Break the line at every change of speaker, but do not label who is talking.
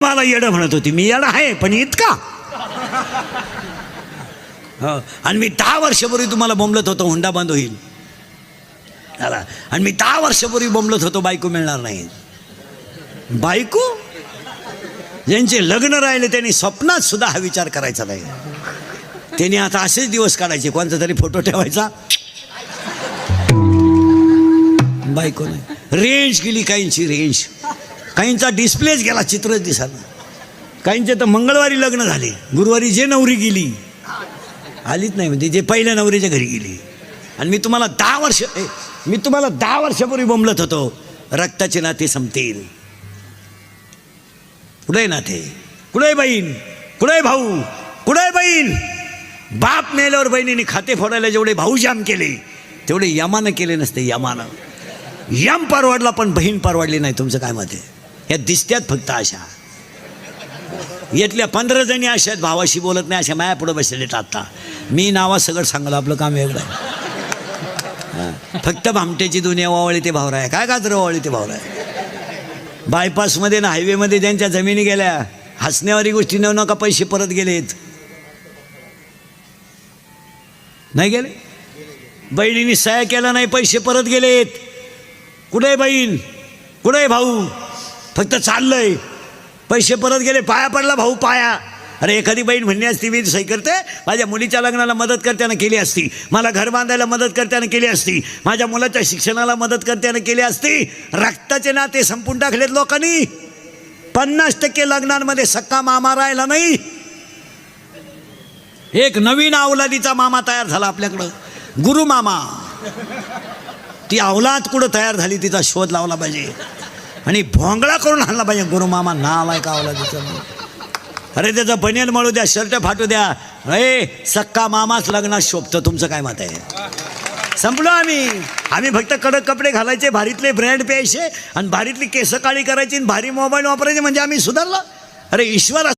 मला येडं म्हणत होती. मी येडा आहे पण इतका. हो. आणि मी 10 वर्षापूर्वी तुम्हाला बोंबलत होतो हुंडा बंद होईल. आणि मी 10 वर्षापूर्वी बोंबलत होतो बायको मिळणार नाही. बायको ज्यांचे लग्न राहिले त्यांनी स्वप्नात सुद्धा हा विचार करायचा नाही. त्यांनी आता असेच दिवस काढायचे. कोणता तरी फोटो ठेवायचा. बायको नाही. रेंज गेली काहींची. रेंज काहींचा डिस्प्लेच गेला. चित्रच दिसाना. काहींचे तर मंगळवारी लग्न झाले. गुरुवारी जे नवरी गेली आलीच नाही. म्हणजे जे पहिल्या नवरीच्या घरी गेली. आणि मी तुम्हाला 10 वर्षापूर्वी बोंबलत होतो रक्ताचे नाते संपतील. कुठे नाते? कुठे बहीण? कुठे भाऊ? कुठे बहीण? बाप मेल्यावर बहिणीने खाते फोडायला जेवढे भाऊ जाम केले तेवढे यमानं केले नसते. यमानं यम परवडला पण बहीण परवडली नाही. तुमचं काय मत आहे? या दिसत्यात फक्त अशा. यातल्या 15 जणी अशा आहेत भावाशी बोलत नाही. अशा माया पुढे बसलेले टाकता. मी नावा सगळं सांगलं. आपलं काम वेगळं आहे. फक्त भामट्याची दुनिया वावळी ते भावरा आहे. काय गाजर वावळी ते भावरा आहे. बायपासमध्ये ना हायवेमध्ये ज्यांच्या जमिनी गेल्या हसण्यावारी गोष्टी नेऊ नका. पैसे परत गेलेत. नाही गेले. बहिणीने सह्या केला नाही. पैसे परत गेलेत. कुठे बहीण? कुठे भाऊ? फक्त चाललंय. पैसे परत गेले. पाया पडला भाऊ पाया. अरे एखादी बहीण म्हणली असती मी सही करते. माझ्या मुलीच्या लग्नाला मदत करताना केली असती. मला घर बांधायला मदत करताना केली असती. माझ्या मुलाच्या शिक्षणाला मदत करताना केली असती. रक्ताचे नाते संपून टाकलेत लोकांनी. 50% लग्नांमध्ये सक्का मामा राहिला नाही. एक नवीन अवलादीचा मामा तयार झाला आपल्याकडं. गुरु मामा. ती अवलाद कुठं तयार झाली तिचा शोध लावला पाहिजे. आणि भोंगळा करून आणला पाहिजे. गुरु मामा नाव आहे का अवलादीचं? अरे त्याचं बनियन मळू द्या. शर्ट फाटू द्या. सक्का मामाच लग्नात शोभतं. तुमचं काय मत आहे? संपलो आम्ही फक्त कडक कपडे घालायचे. भारीतले ब्रँड प्यायचे आणि भारीतली केस काळी करायची आणि भारी मोबाईल वापरायचे म्हणजे आम्ही सुधारला. अरे ईश्वर